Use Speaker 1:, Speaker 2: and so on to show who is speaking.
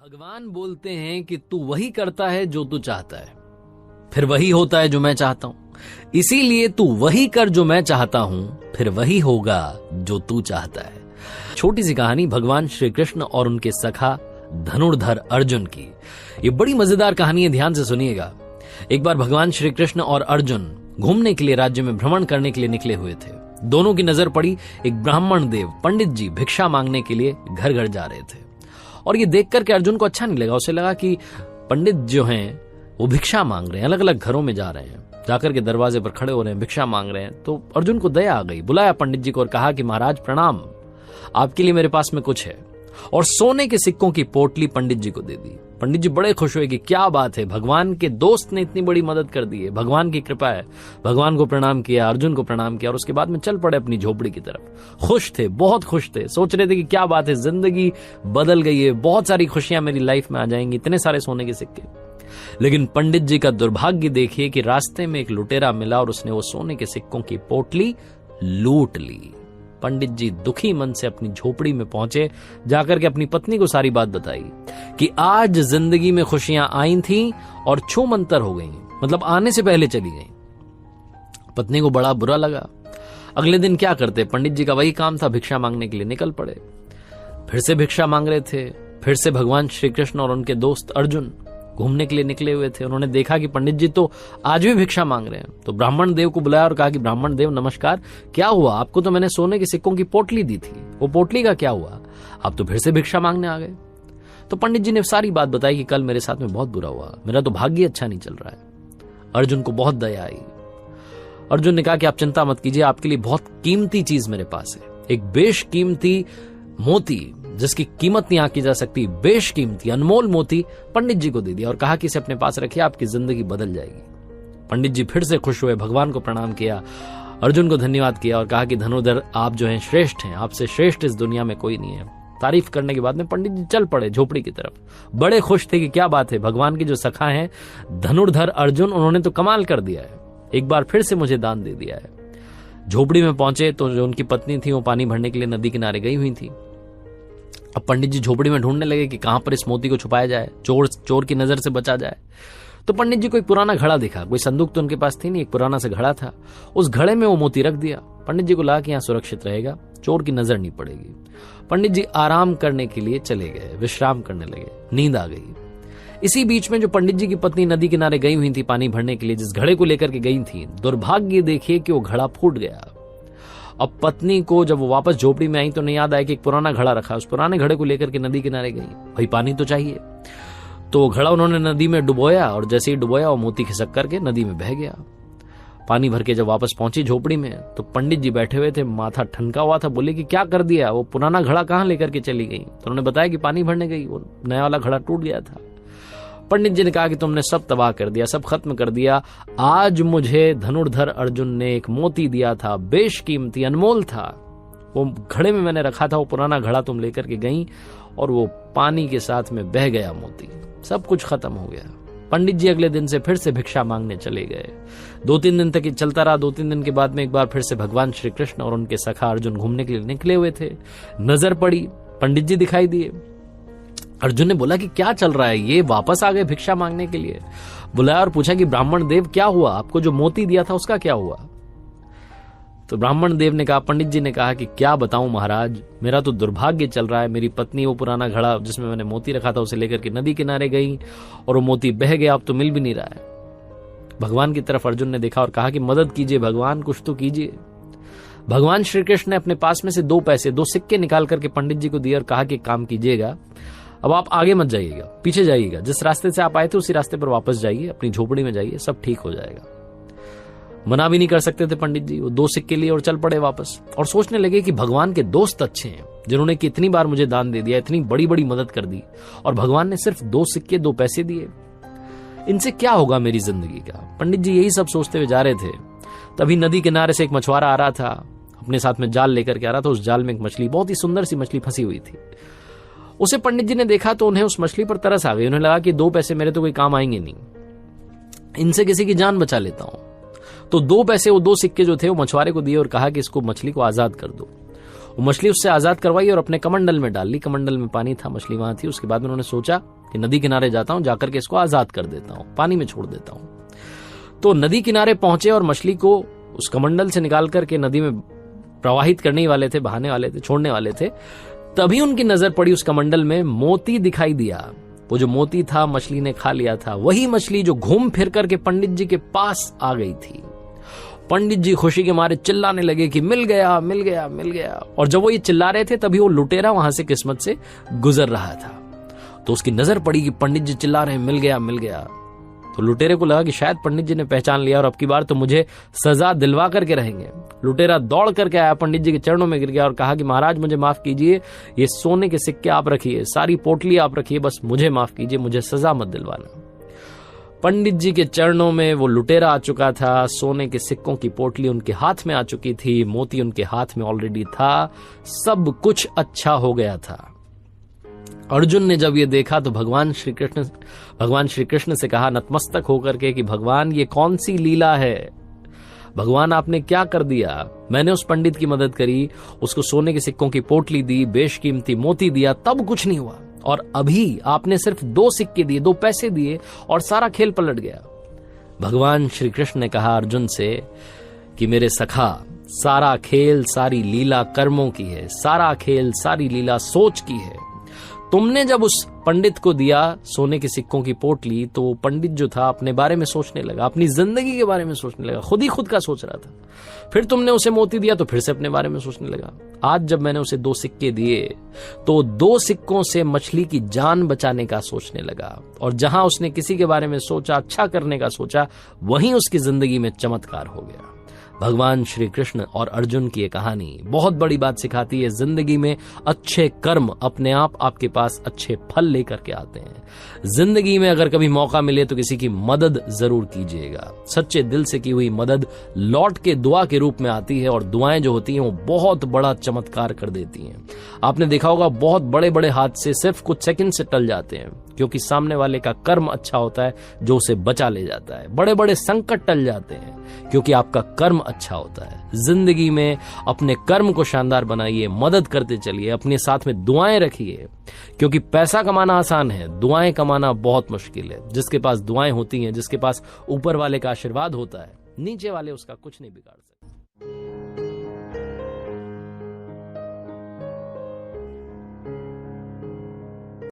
Speaker 1: भगवान बोलते हैं कि तू वही करता है जो तू चाहता है, फिर वही होता है जो मैं चाहता हूं। इसीलिए तू वही कर जो मैं चाहता हूं, फिर वही होगा जो तू चाहता है। छोटी सी कहानी भगवान श्री कृष्ण और उनके सखा धनुर्धर अर्जुन की। ये बड़ी मजेदार कहानी है, ध्यान से सुनिएगा। एक बार भगवान श्री कृष्ण और अर्जुन घूमने के लिए राज्य में भ्रमण करने के लिए निकले हुए थे। दोनों की नजर पड़ी एक ब्राह्मण देव पंडित जी भिक्षा मांगने के लिए घर घर जा रहे थे। और ये देख करके अर्जुन को अच्छा नहीं लगा। उसे लगा कि पंडित जो हैं वो भिक्षा मांग रहे हैं, अलग अलग घरों में जा रहे हैं, जाकर के दरवाजे पर खड़े हो रहे हैं, भिक्षा मांग रहे हैं। तो अर्जुन को दया आ गई, बुलाया पंडित जी को और कहा कि महाराज प्रणाम, आपके लिए मेरे पास में कुछ है। और सोने के सिक्कों की पोटली पंडित जी को दे दी। पंडित जी बड़े खुश हुए कि क्या बात है, भगवान के दोस्त ने इतनी बड़ी मदद कर दी है, भगवान की कृपा है। भगवान को प्रणाम किया, अर्जुन को प्रणाम किया और उसके बाद में चल पड़े अपनी झोपड़ी की तरफ। खुश थे, बहुत खुश थे, सोच रहे थे कि क्या बात है, जिंदगी बदल गई है, बहुत सारी खुशियां मेरी लाइफ में आ जाएंगी, इतने सारे सोने के सिक्के। लेकिन पंडित जी का दुर्भाग्य देखिए कि रास्ते में एक लुटेरा मिला और उसने वो सोने के सिक्कों की पोटली लूट ली। पंडित जी दुखी मन से अपनी झोपड़ी में पहुंचे, जाकर के अपनी पत्नी को सारी बात बताई कि आज जिंदगी में खुशियां आई थीं और छूमंतर हो गईं, मतलब आने से पहले चली गईं। पत्नी को बड़ा बुरा लगा। अगले दिन क्या करते, पंडित जी का वही काम था, भिक्षा मांगने के लिए निकल पड़े। फिर से भिक्षा मांग रहे थे। फिर से भगवान श्री कृष्ण और उनके दोस्त अर्जुन घूमने के लिए निकले हुए थे। उन्होंने देखा कि पंडित जी तो आज भी भिक्षा मांग रहे हैं। तो ब्राह्मण देव को बुलाया और कहा कि ब्राह्मण देव नमस्कार, क्या हुआ, आपको तो मैंने सोने के सिक्कों की पोटली दी थी, वो पोटली का क्या हुआ, आप तो फिर से भिक्षा मांगने आ गए। तो पंडित जी ने सारी बात बताई कि कल मेरे साथ में बहुत बुरा हुआ, मेरा तो भाग्य अच्छा नहीं चल रहा है। अर्जुन को बहुत दया आई। अर्जुन ने कहा कि आप चिंता मत कीजिए, आपके लिए बहुत कीमती चीज मेरे पास है, एक बेशकीमती मोती जिसकी कीमत नहीं आंकी जा सकती, बेशकीमती अनमोल मोती पंडित जी को दे दिया और कहा कि इसे अपने पास रखिए, आपकी जिंदगी बदल जाएगी। पंडित जी फिर से खुश हुए, भगवान को प्रणाम किया, अर्जुन को धन्यवाद किया और कहा कि धनुर्धर आप जो हैं श्रेष्ठ हैं, आपसे श्रेष्ठ इस दुनिया में कोई नहीं है। तारीफ करने के बाद में पंडित जी चल पड़े झोपड़ी की तरफ। बड़े खुश थे कि क्या बात है, भगवान के जो सखा हैं धनुर्धर अर्जुन, उन्होंने तो कमाल कर दिया है, एक बार फिर से मुझे दान दे दिया है। झोपड़ी में पहुंचे तो जो उनकी पत्नी थी वो पानी भरने के लिए नदी किनारे गई हुई थी। अब पंडित जी झोपड़ी में ढूंढने लगे कि कहां पर इस मोती को छुपाया जाए, चोर की नजर से बचा जाए। तो पंडित जी को एक पुराना घड़ा दिखा, कोई संदूक तो उनके पास थी नहीं, एक पुराना सा घड़ा था, उस घड़े में वो मोती रख दिया। पंडित जी को लगा कि यहां सुरक्षित रहेगा, चोर की नजर नहीं पड़ेगी। पंडित जी आराम करने के लिए चले गए, विश्राम करने लगे, नींद आ गई। इसी बीच में जो पंडित जी की पत्नी नदी किनारे गई हुई थी पानी भरने के लिए, जिस घड़े को लेकर के गई थी, दुर्भाग्य देखिए कि वो घड़ा फूट गया। अब पत्नी को जब वो वापस झोपड़ी में आई तो नहीं याद आया कि एक पुराना घड़ा रखा, उस पुराने घड़े को लेकर के नदी किनारे गई, भाई पानी तो चाहिए। तो घड़ा उन्होंने नदी में डुबोया और जैसे ही डुबोया वो मोती खिसक करके नदी में बह गया। पानी भर के जब वापस पहुंची झोपड़ी में तो पंडित जी बैठे हुए थे, माथा ठनका हुआ था, बोले कि क्या कर दिया, वो पुराना घड़ा कहां लेकर के चली गई। तो उन्होंने बताया कि पानी भरने गई, वो नया वाला घड़ा टूट गया था। पंडित जी ने कहा कि तुमने सब तबाह कर दिया, सब खत्म कर दिया। आज मुझे धनुर्धर अर्जुन ने एक मोती दिया था, बेशकीमती अनमोल था, वो घड़े में मैंने रखा था, वो पुराना घड़ा तुम लेकर के गई और वो पानी के साथ में बह गया मोती, सब कुछ खत्म हो गया। पंडित जी अगले दिन से फिर से भिक्षा मांगने चले गए। 2-3 दिन तक ये चलता रहा। 2-3 दिन के बाद में एक बार फिर से भगवान श्री कृष्ण और उनके सखा अर्जुन घूमने के लिए निकले हुए थे। नजर पड़ी, पंडित जी दिखाई दिए। अर्जुन ने बोला कि क्या चल रहा है, ये वापस आ गए भिक्षा मांगने के लिए। बुलाया और पूछा कि ब्राह्मण देव क्या हुआ, आपको जो मोती दिया था उसका क्या हुआ। तो ब्राह्मण देव ने कहा, पंडित जी ने कहा कि क्या बताऊं महाराज, मेरा तो दुर्भाग्य चल रहा है, मेरी पत्नी वो पुराना घड़ा जिसमें मैंने मोती रखा था उसे लेकर के नदी किनारे गई और वो मोती बह गया, अब तो मिल भी नहीं रहा है। भगवान की तरफ अर्जुन ने देखा और कहा कि मदद कीजिए भगवान, कुछ तो कीजिए। भगवान श्री कृष्ण ने अपने पास में से 2 पैसे 2 सिक्के निकाल करके पंडित जी को दिए और कहा कि काम कीजिएगा, अब आप आगे मत जाइएगा, पीछे जाइएगा, जिस रास्ते से आप आए थे उसी रास्ते पर वापस जाइए, अपनी झोपड़ी में जाइए, सब ठीक हो जाएगा। मना भी नहीं कर सकते थे पंडित जी, वो 2 सिक्के लिए और चल पड़े वापस। और सोचने लगे कि भगवान के दोस्त अच्छे हैं, जिन्होंने कितनी बार मुझे दान दे दिया, इतनी बड़ी बड़ी मदद कर दी, और भगवान ने सिर्फ 2 सिक्के 2 पैसे दिए, इनसे क्या होगा मेरी जिंदगी का। पंडित जी यही सब सोचते हुए जा रहे थे। तभी नदी किनारे से एक मछुआरा आ रहा था, अपने साथ में जाल लेकर के आ रहा था। उस जाल में एक मछली, बहुत ही सुंदर सी मछली फंसी हुई थी। उसे पंडित जी ने देखा तो उन्हें उस मछली पर तरस आ गई। उन्हें लगा कि 2 पैसे मेरे तो कोई काम आएंगे नहीं, इनसे किसी की जान बचा लेता हूं। तो 2 पैसे, वो 2 सिक्के जो थे वो मछुआरे को दिए और कहा कि इसको, मछली को आजाद कर दो। वो मछली उससे आजाद करवाई और अपने कमंडल में डाल ली। कमंडल में पानी था, मछली वहां थी। उसके बाद उन्होंने सोचा कि नदी किनारे जाता हूं, जाकर के इसको आजाद कर देता हूं, पानी में छोड़ देता हूं। तो नदी किनारे पहुंचे और मछली को उस कमंडल से निकाल करके नदी में प्रवाहित करने वाले थे, बहाने वाले थे, छोड़ने वाले थे। तभी उनकी नजर पड़ी उस कमंडल में मोती दिखाई दिया। वो जो मोती था मछली ने खा लिया था, वही मछली जो घूम फिर करके पंडित जी के पास आ गई थी। पंडित जी खुशी के मारे चिल्लाने लगे कि मिल गया, मिल गया, मिल गया। और जब वो ये चिल्ला रहे थे तभी वो लुटेरा वहां से किस्मत से गुजर रहा था। तो उसकी नजर पड़ी कि पंडित जी चिल्ला रहे हैं मिल गया, मिल गया। तो लुटेरे को लगा कि शायद पंडित जी ने पहचान लिया और अब की बार तो मुझे सजा दिलवा करके रहेंगे। लुटेरा दौड़ करके आया, पंडित जी के चरणों में गिर गया और कहा कि महाराज मुझे माफ कीजिए, ये सोने के सिक्के आप रखिए, सारी पोटली आप रखिए, बस मुझे माफ कीजिए, मुझे सजा मत दिलवाना। पंडित जी के चरणों में वो लुटेरा आ चुका था, सोने के सिक्कों की पोटली उनके हाथ में आ चुकी थी, मोती उनके हाथ में ऑलरेडी था, सब कुछ अच्छा हो गया था। अर्जुन ने जब ये देखा तो भगवान श्री कृष्ण से कहा नतमस्तक होकर के कि भगवान ये कौन सी लीला है, भगवान आपने क्या कर दिया। मैंने उस पंडित की मदद करी, उसको सोने के सिक्कों की पोटली दी, बेशकीमती मोती दिया, तब कुछ नहीं हुआ, और अभी आपने सिर्फ 2 सिक्के दिए, 2 पैसे दिए और सारा खेल पलट गया। भगवान श्री कृष्ण ने कहा अर्जुन से कि मेरे सखा, सारा खेल सारी लीला कर्मों की है, सारा खेल सारी लीला सोच की है। तुमने जब उस पंडित को दिया सोने के सिक्कों की पोटली, तो वो पंडित जो था अपने बारे में सोचने लगा, अपनी जिंदगी के बारे में सोचने लगा, खुद का सोच रहा था। फिर तुमने उसे मोती दिया तो फिर से अपने बारे में सोचने लगा। आज जब मैंने उसे 2 सिक्के दिए तो 2 सिक्कों से मछली की जान बचाने का सोचने लगा, और जहां उसने किसी के बारे में सोचा, अच्छा करने का सोचा, वहीं उसकी जिंदगी में चमत्कार हो गया। भगवान श्री कृष्ण और अर्जुन की ये कहानी बहुत बड़ी बात सिखाती है। जिंदगी में अच्छे कर्म अपने आप आपके पास अच्छे फल लेकर के आते हैं। जिंदगी में अगर कभी मौका मिले तो किसी की मदद जरूर कीजिएगा। सच्चे दिल से की हुई मदद लौट के दुआ के रूप में आती है, और दुआएं जो होती हैं वो बहुत बड़ा चमत्कार कर देती हैं। आपने देखा होगा बहुत बड़े बड़े हादसे सिर्फ कुछ सेकंड से टल जाते हैं, क्योंकि सामने वाले का कर्म अच्छा होता है जो उसे बचा ले जाता है। बड़े बड़े संकट टल जाते हैं क्योंकि आपका कर्म अच्छा होता है। जिंदगी में अपने कर्म को शानदार बनाइए, मदद करते चलिए, अपने साथ में दुआएं रखिए, क्योंकि पैसा कमाना आसान है, दुआएं कमाना बहुत मुश्किल है। जिसके पास दुआएं होती हैं, जिसके पास ऊपर वाले का आशीर्वाद होता है, नीचे वाले उसका कुछ नहीं बिगाड़ सकते।